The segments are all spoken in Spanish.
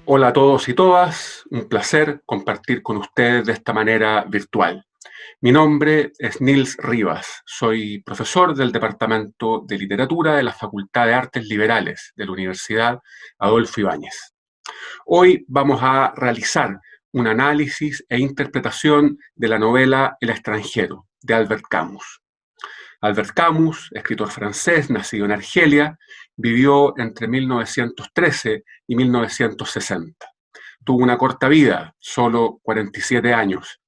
Hola a todos y todas, un placer compartir con ustedes de esta manera virtual. Mi nombre es Nils Rivas, soy profesor del Departamento de Literatura de la Facultad de Artes Liberales de la Universidad Adolfo Ibáñez. Hoy vamos a realizar un análisis e interpretación de la novela El extranjero, de Albert Camus. Albert Camus, escritor francés, nacido en Argelia, vivió entre 1913 y 1960. Tuvo una corta vida, solo 47 años,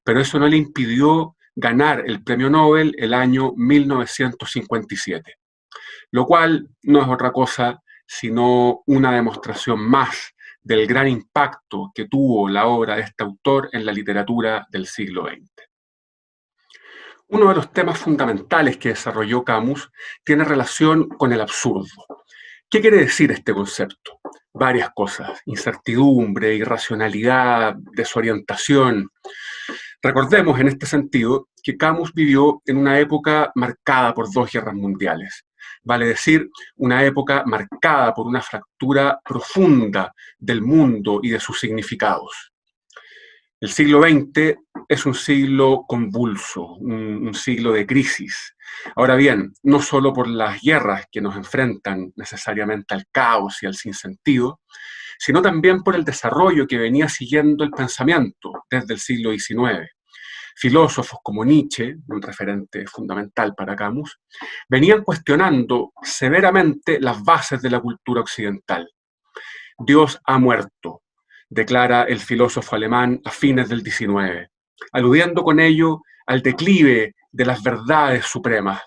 pero eso no le impidió ganar el premio Nobel el año 1957, lo cual no es otra cosa sino una demostración más del gran impacto que tuvo la obra de este autor en la literatura del siglo XX. Uno de los temas fundamentales que desarrolló Camus tiene relación con el absurdo. ¿Qué quiere decir este concepto? Varias cosas: incertidumbre, irracionalidad, desorientación. Recordemos en este sentido que Camus vivió en una época marcada por dos guerras mundiales. Vale decir, una época marcada por una fractura profunda del mundo y de sus significados. El siglo XX es un siglo convulso, un siglo de crisis. Ahora bien, no solo por las guerras que nos enfrentan necesariamente al caos y al sinsentido, sino también por el desarrollo que venía siguiendo el pensamiento desde el siglo XIX. Filósofos como Nietzsche, un referente fundamental para Camus, venían cuestionando severamente las bases de la cultura occidental. Dios ha muerto, declara el filósofo alemán a fines del XIX, aludiendo con ello al declive de las verdades supremas.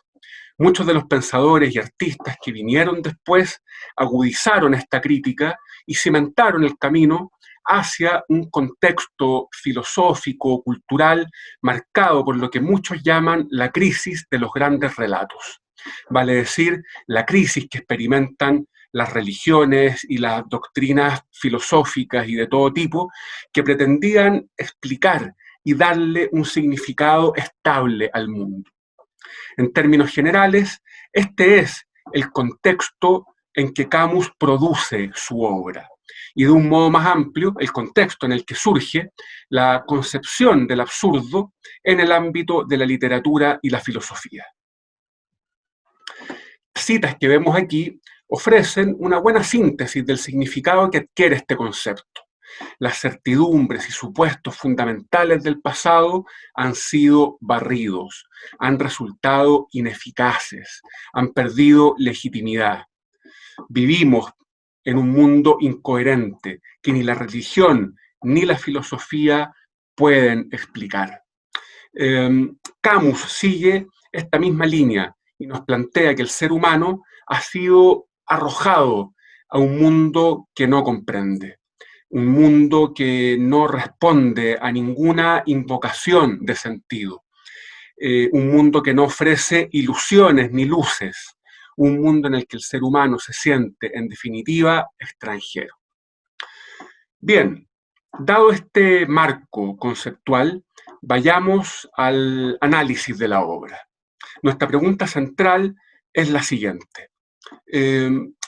Muchos de los pensadores y artistas que vinieron después agudizaron esta crítica y cimentaron el camino hacia un contexto filosófico, cultural, marcado por lo que muchos llaman la crisis de los grandes relatos. Vale decir, la crisis que experimentan las religiones y las doctrinas filosóficas y de todo tipo que pretendían explicar y darle un significado estable al mundo. En términos generales, este es el contexto en que Camus produce su obra y de un modo más amplio, el contexto en el que surge la concepción del absurdo en el ámbito de la literatura y la filosofía. Las citas que vemos aquí ofrecen una buena síntesis del significado que adquiere este concepto. Las certidumbres y supuestos fundamentales del pasado han sido barridos, han resultado ineficaces, han perdido legitimidad. Vivimos en un mundo incoherente que ni la religión ni la filosofía pueden explicar. Camus sigue esta misma línea y nos plantea que el ser humano ha sido arrojado a un mundo que no comprende, un mundo que no responde a ninguna invocación de sentido, un mundo que no ofrece ilusiones ni luces, un mundo en el que el ser humano se siente, en definitiva, extranjero. Bien, dado este marco conceptual, vayamos al análisis de la obra. Nuestra pregunta central es la siguiente.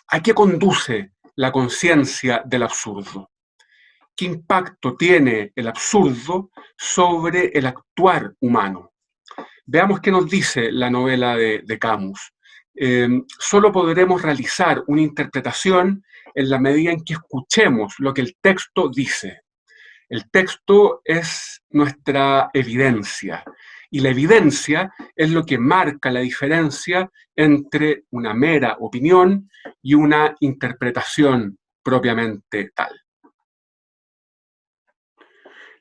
¿A qué conduce la conciencia del absurdo? ¿Qué impacto tiene el absurdo sobre el actuar humano? Veamos qué nos dice la novela de Camus. Solo podremos realizar una interpretación en la medida en que escuchemos lo que el texto dice. El texto es nuestra evidencia y la evidencia es lo que marca la diferencia entre una mera opinión y una interpretación propiamente tal.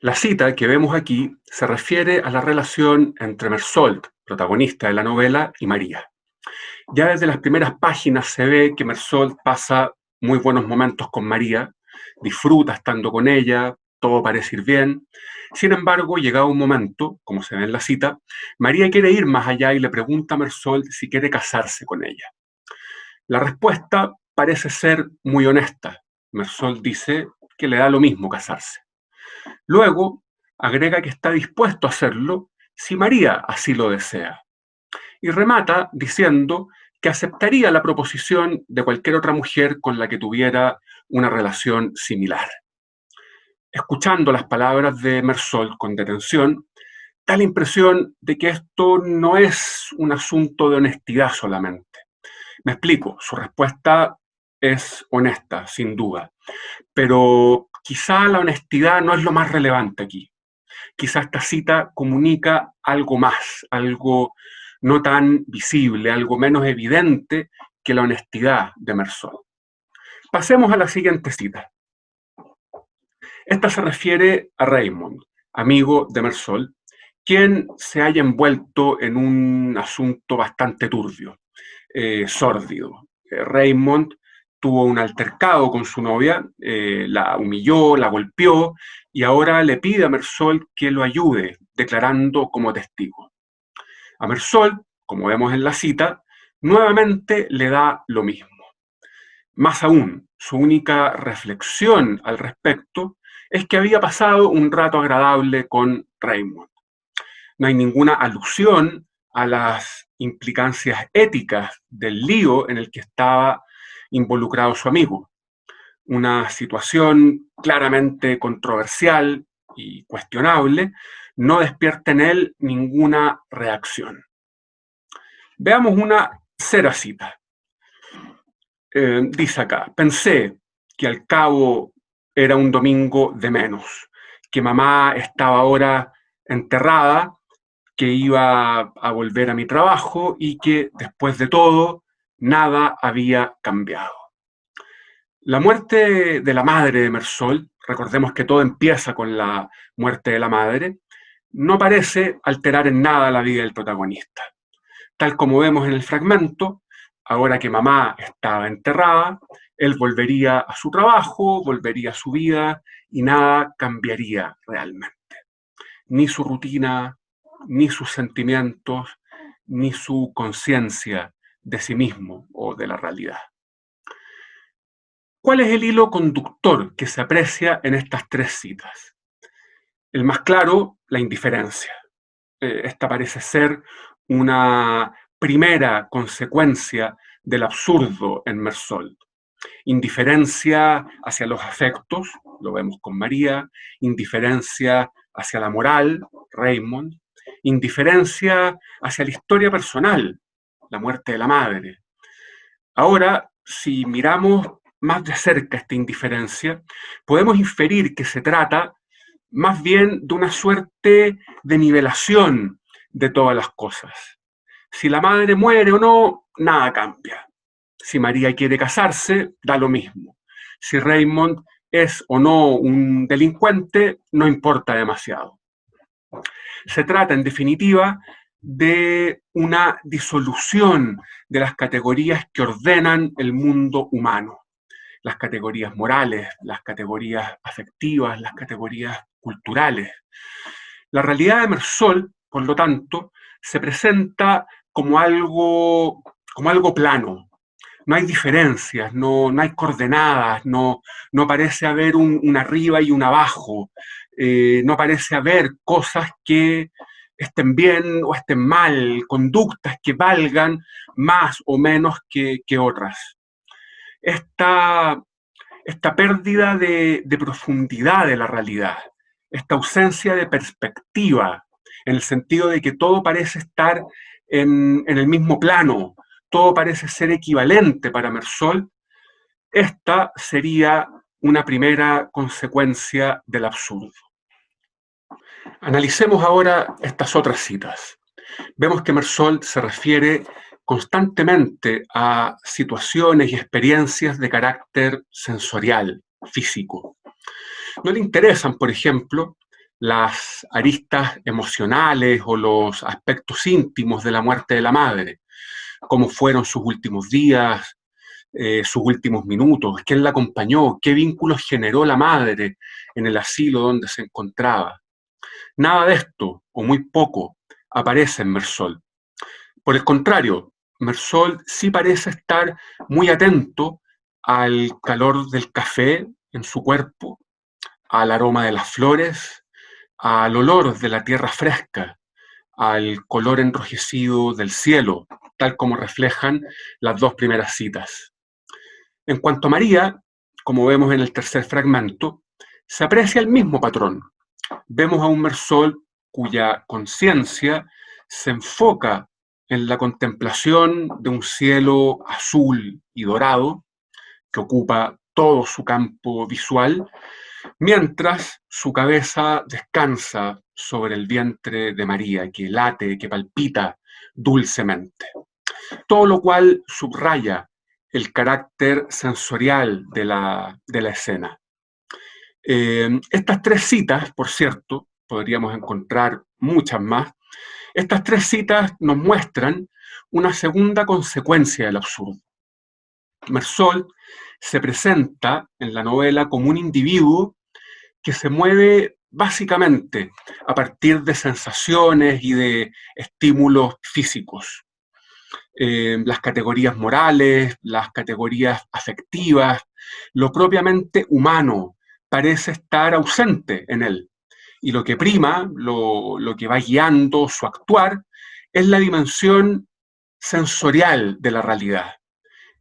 La cita que vemos aquí se refiere a la relación entre Mersault, protagonista de la novela, y María. Ya desde las primeras páginas se ve que Mersault pasa muy buenos momentos con María, disfruta estando con ella, todo parece ir bien. Sin embargo, llegado un momento, como se ve en la cita, María quiere ir más allá y le pregunta a Mersault si quiere casarse con ella. La respuesta parece ser muy honesta. Mersault dice que le da lo mismo casarse. Luego, Agrega que está dispuesto a hacerlo si María así lo desea. Y remata diciendo que aceptaría la proposición de cualquier otra mujer con la que tuviera una relación similar. Escuchando las palabras de Meursault con detención, da la impresión de que esto no es un asunto de honestidad solamente. Me explico, su respuesta es honesta, sin duda, pero quizá la honestidad no es lo más relevante aquí. Quizá esta cita comunica algo más, algo no tan visible, algo menos evidente que la honestidad de Meursault. Pasemos a la siguiente cita. Esta se refiere a Raymond, amigo de Meursault, quien se haya envuelto en un asunto bastante turbio, sórdido. Raymond tuvo un altercado con su novia, la humilló, la golpeó y ahora le pide a Meursault que lo ayude, declarando como testigo. A Meursault, como vemos en la cita, nuevamente le da lo mismo. Más aún, su única reflexión al respecto es que había pasado un rato agradable con Raymond. No hay ninguna alusión a las implicancias éticas del lío en el que estaba involucrado su amigo. Una situación claramente controversial y cuestionable no despierta en él ninguna reacción. Veamos una tercera cita. Dice acá, pensé que al cabo era un domingo de menos, que mamá estaba ahora enterrada, que iba a volver a mi trabajo y que después de todo nada había cambiado. La muerte de la madre de Meursault, recordemos que todo empieza con la muerte de la madre, no parece alterar en nada la vida del protagonista. Tal como vemos en el fragmento, ahora que mamá estaba enterrada, él volvería a su trabajo, volvería a su vida y nada cambiaría realmente. Ni su rutina, ni sus sentimientos, ni su conciencia de sí mismo o de la realidad. ¿Cuál es el hilo conductor que se aprecia en estas tres citas? El más claro, la indiferencia. Esta parece ser una primera consecuencia del absurdo en Meursault. Indiferencia hacia los afectos, lo vemos con María, indiferencia hacia la moral, Raymond, indiferencia hacia la historia personal, la muerte de la madre. Ahora, si miramos más de cerca esta indiferencia, podemos inferir que se trata más bien de una suerte de nivelación de todas las cosas. Si la madre muere o no, nada cambia. Si María quiere casarse, da lo mismo. Si Raymond es o no un delincuente, no importa demasiado. Se trata, en definitiva, de una disolución de las categorías que ordenan el mundo humano. Las categorías morales, las categorías afectivas, las categorías culturales. La realidad de Meursault, por lo tanto, se presenta como algo plano. No hay diferencias, no hay coordenadas, no parece haber un arriba y un abajo, no parece haber cosas que estén bien o estén mal, conductas que valgan más o menos que otras. Esta pérdida de profundidad de la realidad, esta ausencia de perspectiva, en el sentido de que todo parece estar en el mismo plano, todo parece ser equivalente para Meursault, esta sería una primera consecuencia del absurdo. Analicemos ahora estas otras citas. Vemos que Meursault se refiere constantemente a situaciones y experiencias de carácter sensorial, físico. No le interesan, por ejemplo, las aristas emocionales o los aspectos íntimos de la muerte de la madre, cómo fueron sus últimos días, sus últimos minutos, quién la acompañó, qué vínculos generó la madre en el asilo donde se encontraba. Nada de esto, o muy poco, aparece en Meursault. Por el contrario, Meursault sí parece estar muy atento al calor del café en su cuerpo, al aroma de las flores, al olor de la tierra fresca, al color enrojecido del cielo, tal como reflejan las dos primeras citas. En cuanto a María, como vemos en el tercer fragmento, se aprecia el mismo patrón. Vemos a un Mersol cuya conciencia se enfoca en la contemplación de un cielo azul y dorado que ocupa todo su campo visual, mientras su cabeza descansa sobre el vientre de María, que late, que palpita dulcemente. Todo lo cual subraya el carácter sensorial de la escena. Estas tres citas, por cierto, podríamos encontrar muchas más, estas tres citas nos muestran una segunda consecuencia del absurdo. Mersol se presenta en la novela como un individuo que se mueve básicamente a partir de sensaciones y de estímulos físicos. Las categorías morales, las categorías afectivas, lo propiamente humano parece estar ausente en él. Y lo que prima, lo que va guiando su actuar, es la dimensión sensorial de la realidad.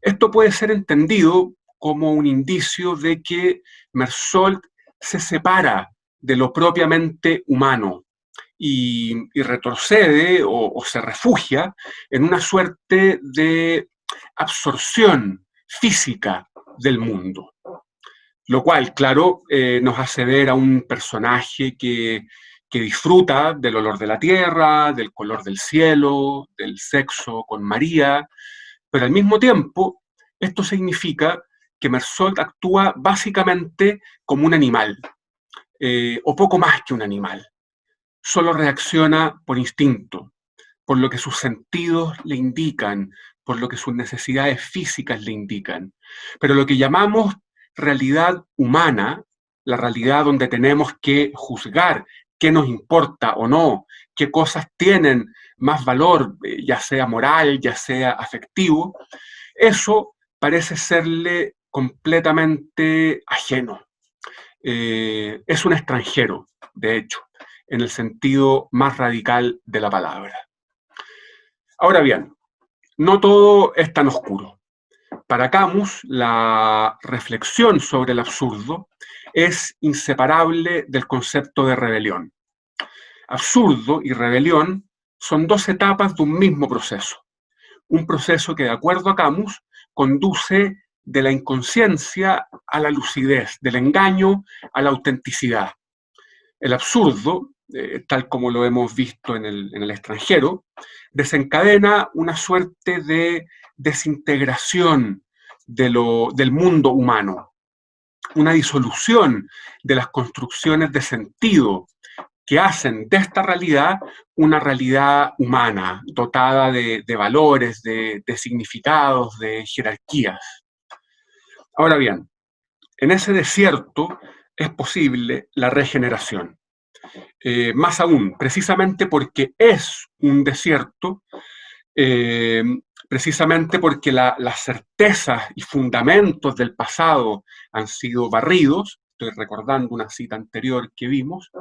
Esto puede ser entendido como un indicio de que Mersault se separa de lo propiamente humano y retrocede o se refugia en una suerte de absorción física del mundo. Lo cual, claro, nos hace ver a un personaje que disfruta del olor de la tierra, del color del cielo, del sexo con María, pero al mismo tiempo esto significa que Mersault actúa básicamente como un animal, o poco más que un animal. Solo reacciona por instinto, por lo que sus sentidos le indican, por lo que sus necesidades físicas le indican. Pero lo que llamamos realidad humana, la realidad donde tenemos que juzgar qué nos importa o no, qué cosas tienen más valor, ya sea moral, ya sea afectivo, eso parece serle completamente ajeno. Es un extranjero, de hecho, en el sentido más radical de la palabra. Ahora bien, no todo es tan oscuro. Para Camus, la reflexión sobre el absurdo es inseparable del concepto de rebelión. Absurdo y rebelión son dos etapas de un mismo proceso. Un proceso que, de acuerdo a Camus, conduce de la inconsciencia a la lucidez, del engaño a la autenticidad. El absurdo, tal como lo hemos visto en el extranjero, desencadena una suerte de desintegración del mundo humano, una disolución de las construcciones de sentido que hacen de esta realidad una realidad humana, dotada de valores, de significados, de jerarquías. Ahora bien, en ese desierto es posible la regeneración. Más aún, precisamente porque es un desierto, eh, precisamente porque las certezas y fundamentos del pasado han sido barridos, estoy recordando una cita anterior que vimos,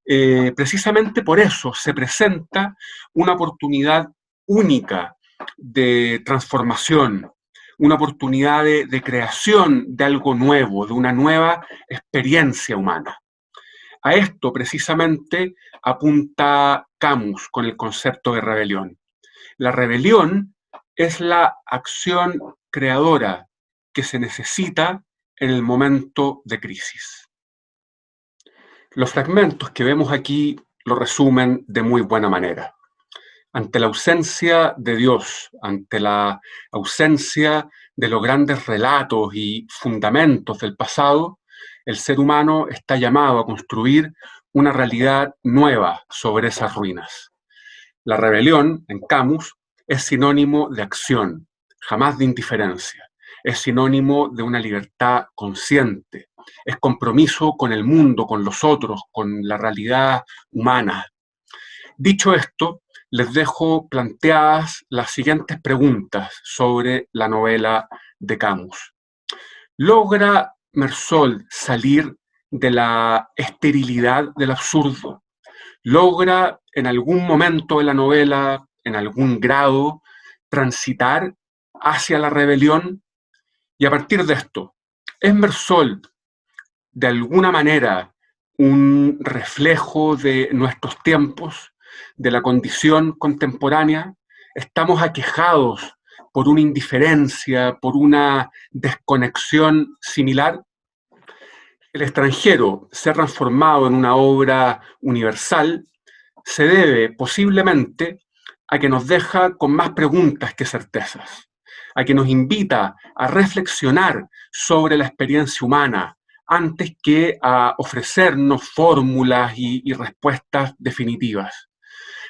precisamente por eso se presenta una oportunidad única de transformación, una oportunidad de creación de algo nuevo, de una nueva experiencia humana. A esto precisamente apunta Camus con el concepto de rebelión. La rebelión es la acción creadora que se necesita en el momento de crisis. Los fragmentos que vemos aquí lo resumen de muy buena manera. Ante la ausencia de Dios, ante la ausencia de los grandes relatos y fundamentos del pasado, el ser humano está llamado a construir una realidad nueva sobre esas ruinas. La rebelión, en Camus, es sinónimo de acción, jamás de indiferencia. Es sinónimo de una libertad consciente. Es compromiso con el mundo, con los otros, con la realidad humana. Dicho esto, les dejo planteadas las siguientes preguntas sobre la novela de Camus. ¿Logra Mersault salir de la esterilidad del absurdo. Logra en algún momento de la novela, en algún grado, transitar hacia la rebelión, y a partir de esto, ¿es Meursault de alguna manera un reflejo de nuestros tiempos, de la condición contemporánea? ¿Estamos aquejados por una indiferencia, por una desconexión similar? El extranjero se ha transformado en una obra universal, se debe posiblemente a que nos deja con más preguntas que certezas, a que nos invita a reflexionar sobre la experiencia humana antes que a ofrecernos fórmulas y respuestas definitivas.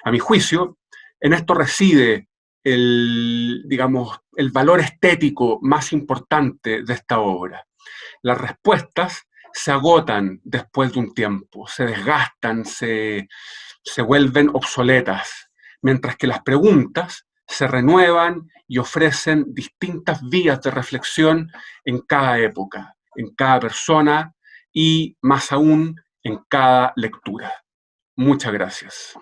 A mi juicio, en esto reside digamos, el valor estético más importante de esta obra. Las respuestas se agotan después de un tiempo, se desgastan, se vuelven obsoletas, mientras que las preguntas se renuevan y ofrecen distintas vías de reflexión en cada época, en cada persona y más aún en cada lectura. Muchas gracias.